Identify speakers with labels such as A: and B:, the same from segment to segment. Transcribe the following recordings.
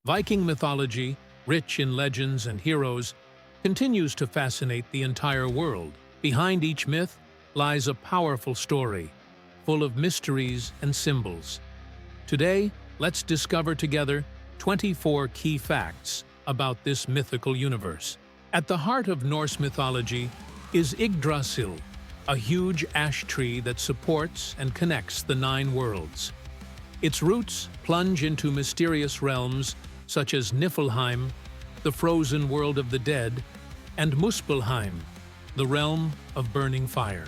A: Viking mythology, rich in legends and heroes, continues to fascinate the entire world. Behind each myth lies a powerful story, full of mysteries and symbols. Today, let's discover together 24 key facts about this mythical universe. At the heart of Norse mythology is Yggdrasil, a huge ash tree that supports and connects the 9 worlds. Its roots plunge into mysterious realms such as Niflheim, the frozen world of the dead, and Muspelheim, the realm of burning fire.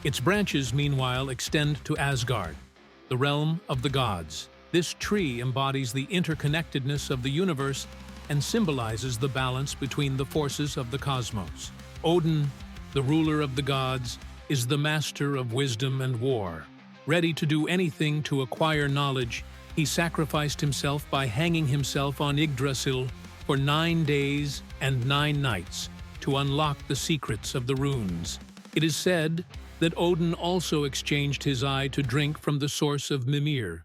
A: Its branches, meanwhile, extend to Asgard, the realm of the gods. This tree embodies the interconnectedness of the universe and symbolizes the balance between the forces of the cosmos. Odin, the ruler of the gods, is the master of wisdom and war. Ready to do anything to acquire knowledge, he sacrificed himself by hanging himself on Yggdrasil for 9 days and 9 nights to unlock the secrets of the runes. It is said that Odin also exchanged his eye to drink from the source of Mjolnir,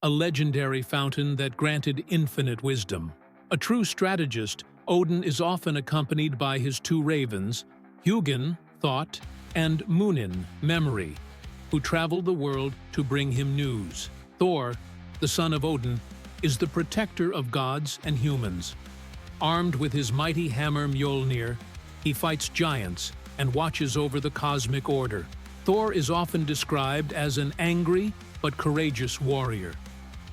A: a legendary fountain that granted infinite wisdom. A true strategist, Odin is often accompanied by his 2 ravens, Hugin, thought, and Munin, memory, who travel the world to bring him news. Thor, the son of Odin, is the protector of gods and humans. Armed with his mighty hammer Mjolnir, he fights giants and watches over the cosmic order. Thor is often described as an angry but courageous warrior,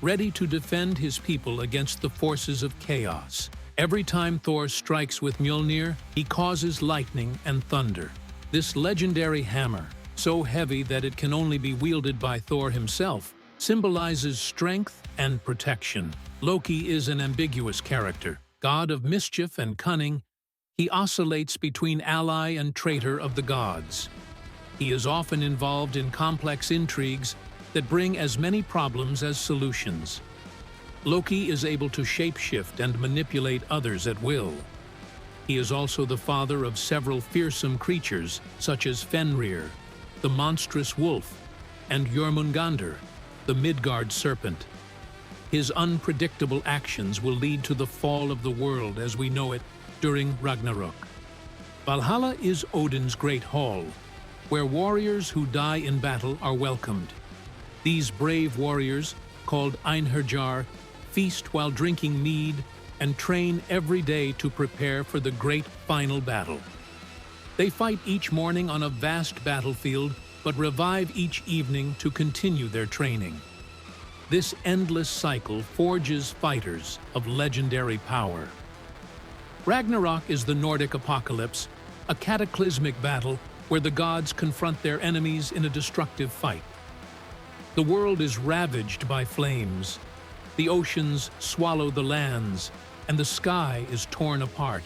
A: ready to defend his people against the forces of chaos. Every time Thor strikes with Mjolnir, he causes lightning and thunder. This legendary hammer, so heavy that it can only be wielded by Thor himself, symbolizes strength and protection. Loki is an ambiguous character. God of mischief and cunning, he oscillates between ally and traitor of the gods. He is often involved in complex intrigues that bring as many problems as solutions. Loki is able to shapeshift and manipulate others at will. He is also the father of several fearsome creatures, such as Fenrir, the monstrous wolf, and Jörmungandr, the Midgard serpent. His unpredictable actions will lead to the fall of the world as we know it during Ragnarok. Valhalla is Odin's great hall, where warriors who die in battle are welcomed. These brave warriors, called Einherjar, feast while drinking mead and train every day to prepare for the great final battle. They fight each morning on a vast battlefield, but revive each evening to continue their training. This endless cycle forges fighters of legendary power. Ragnarok is the Nordic apocalypse, a cataclysmic battle where the gods confront their enemies in a destructive fight. The world is ravaged by flames, the oceans swallow the lands, and the sky is torn apart.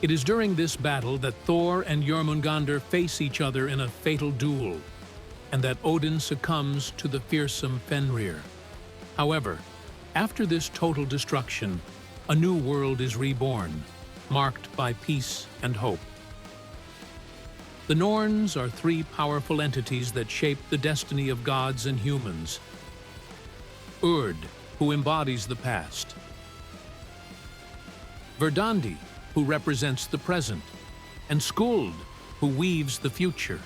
A: It is during this battle that Thor and Jörmungandr face each other in a fatal duel, and that Odin succumbs to the fearsome Fenrir. However, after this total destruction, a new world is reborn, marked by peace and hope. The Norns are 3 powerful entities that shape the destiny of gods and humans. Urd, who embodies the past. Verdandi, who represents the present, and Skuld, who weaves the future.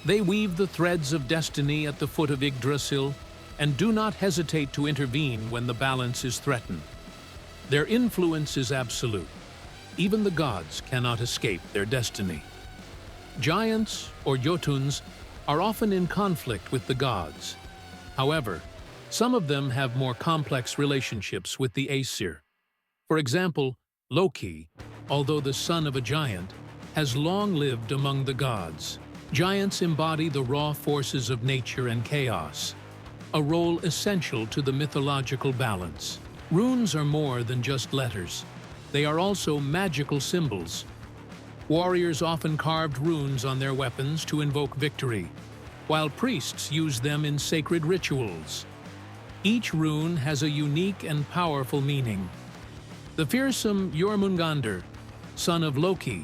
A: They weave the threads of destiny at the foot of Yggdrasil and do not hesitate to intervene when the balance is threatened. Their influence is absolute. Even the gods cannot escape their destiny. Giants, or Jotuns, are often in conflict with the gods. However, some of them have more complex relationships with the Aesir. For example, Loki, although the son of a giant, has long lived among the gods. Giants embody the raw forces of nature and chaos, a role essential to the mythological balance. Runes are more than just letters. They are also magical symbols. Warriors often carved runes on their weapons to invoke victory, while priests use them in sacred rituals. Each rune has a unique and powerful meaning. The fearsome Jörmungandr, son of Loki,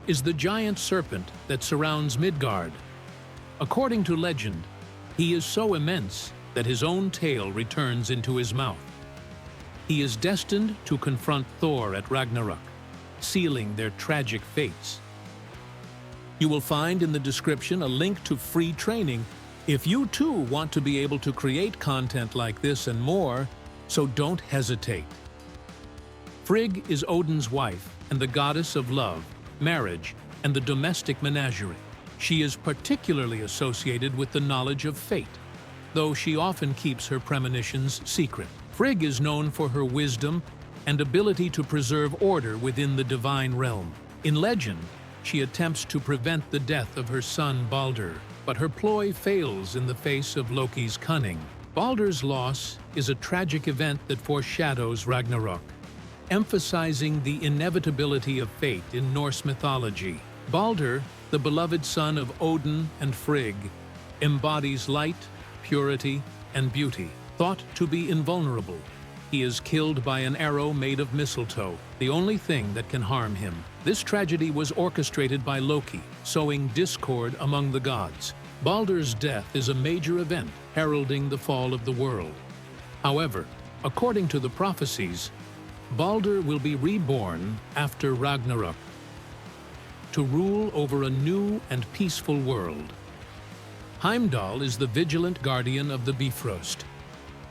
A: is the giant serpent that surrounds Midgard. According to legend, he is so immense that his own tail returns into his mouth. He is destined to confront Thor at Ragnarok, sealing their tragic fates. You will find in the description a link to free training if you too want to be able to create content like this and more, so don't hesitate. Frigg is Odin's wife and the goddess of love, marriage, and the domestic menagerie. She is particularly associated with the knowledge of fate, though she often keeps her premonitions secret. Frigg is known for her wisdom and ability to preserve order within the divine realm. In legend, she attempts to prevent the death of her son Baldur, but her ploy fails in the face of Loki's cunning. Baldur's loss is a tragic event that foreshadows Ragnarok, emphasizing the inevitability of fate in Norse mythology. Baldur, the beloved son of Odin and Frigg, embodies light, purity, and beauty. Thought to be invulnerable, he is killed by an arrow made of mistletoe, the only thing that can harm him. This tragedy was orchestrated by Loki, sowing discord among the gods. Baldur's death is a major event, heralding the fall of the world. However, according to the prophecies, Baldur will be reborn after Ragnarok to rule over a new and peaceful world. Heimdall is the vigilant guardian of the Bifrost,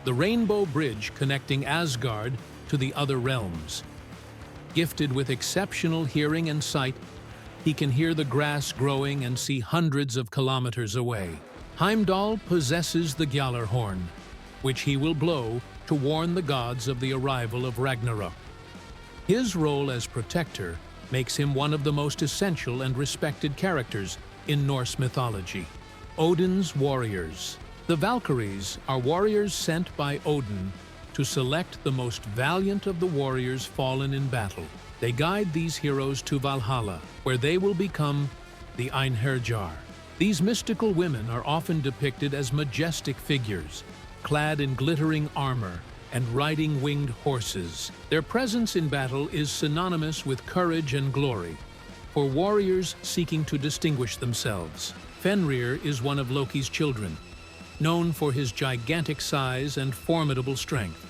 A: the rainbow bridge connecting Asgard to the other realms. Gifted with exceptional hearing and sight, he can hear the grass growing and see hundreds of kilometers away. Heimdall possesses the Gjallarhorn, which he will blow to warn the gods of the arrival of Ragnarok. His role as protector makes him one of the most essential and respected characters in Norse mythology. Odin's warriors. The Valkyries are warriors sent by Odin to select the most valiant of the warriors fallen in battle. They guide these heroes to Valhalla, where they will become the Einherjar. These mystical women are often depicted as majestic figures, clad in glittering armor and riding winged horses. Their presence in battle is synonymous with courage and glory, for warriors seeking to distinguish themselves. Fenrir is one of Loki's children, known for his gigantic size and formidable strength.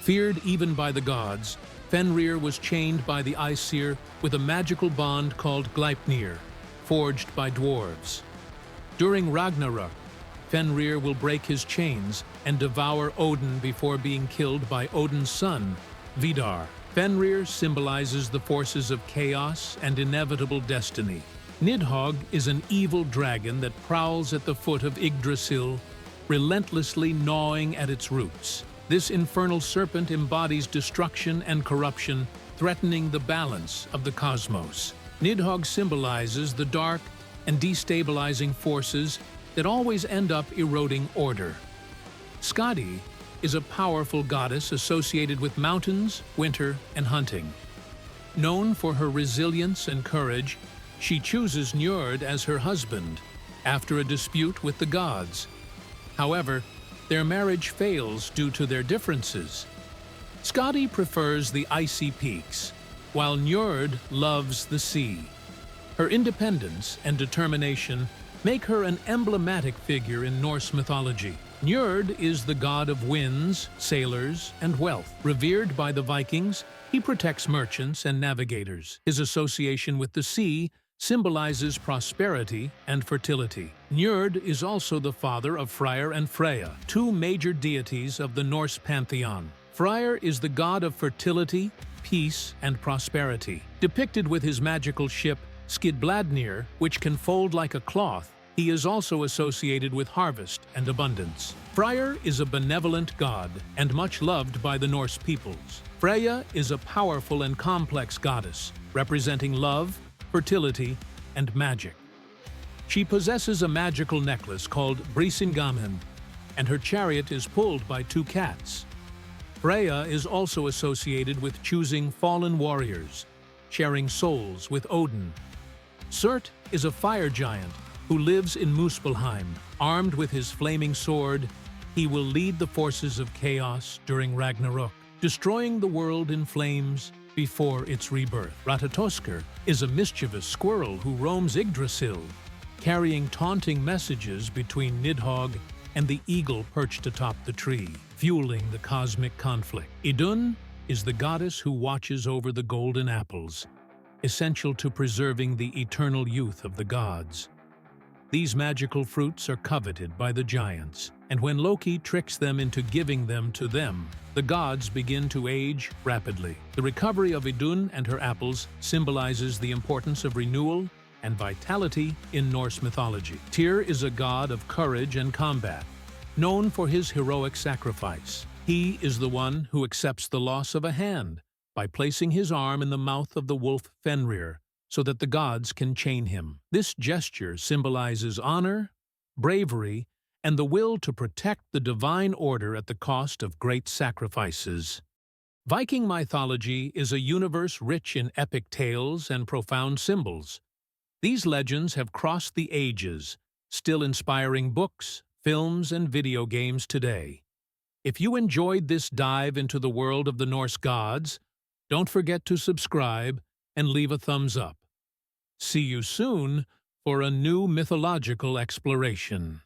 A: Feared even by the gods, Fenrir was chained by the Aesir with a magical bond called Gleipnir, forged by dwarves. During Ragnarok, Fenrir will break his chains and devour Odin before being killed by Odin's son, Vidar. Fenrir symbolizes the forces of chaos and inevitable destiny. Nidhogg is an evil dragon that prowls at the foot of Yggdrasil, relentlessly gnawing at its roots. This infernal serpent embodies destruction and corruption, threatening the balance of the cosmos. Nidhogg symbolizes the dark and destabilizing forces that always end up eroding order. Skadi is a powerful goddess associated with mountains, winter, and hunting. Known for her resilience and courage, she chooses Njord as her husband after a dispute with the gods. However, their marriage fails due to their differences. Skadi prefers the icy peaks, while Njord loves the sea. Her independence and determination make her an emblematic figure in Norse mythology. Njord is the god of winds, sailors, and wealth. Revered by the Vikings, he protects merchants and navigators. His association with the sea symbolizes prosperity and fertility. Njord is also the father of Freyr and Freya, two major deities of the Norse pantheon. Freyr is the god of fertility, peace, and prosperity. Depicted with his magical ship, Skidbladnir, which can fold like a cloth, he is also associated with harvest and abundance. Freyr is a benevolent god and much loved by the Norse peoples. Freya is a powerful and complex goddess, representing love, fertility, and magic. She possesses a magical necklace called Brisingamen, and her chariot is pulled by two cats. Freya is also associated with choosing fallen warriors, sharing souls with Odin. Surt is a fire giant who lives in Muspelheim. Armed with his flaming sword, he will lead the forces of chaos during Ragnarok, destroying the world in flames before its rebirth. Ratatoskr is a mischievous squirrel who roams Yggdrasil, carrying taunting messages between Nidhogg and the eagle perched atop the tree, fueling the cosmic conflict. Idun is the goddess who watches over the golden apples, essential to preserving the eternal youth of the gods. These magical fruits are coveted by the giants, and when Loki tricks them into giving them to them, the gods begin to age rapidly. The recovery of Idun and her apples symbolizes the importance of renewal and vitality in Norse mythology. Tyr is a god of courage and combat, known for his heroic sacrifice. He is the one who accepts the loss of a hand by placing his arm in the mouth of the wolf Fenrir so that the gods can chain him. This gesture symbolizes honor, bravery, and the will to protect the divine order at the cost of great sacrifices. Viking mythology is a universe rich in epic tales and profound symbols. These legends have crossed the ages, still inspiring books, films, and video games today. If you enjoyed this dive into the world of the Norse gods, don't forget to subscribe and leave a thumbs up. See you soon for a new mythological exploration.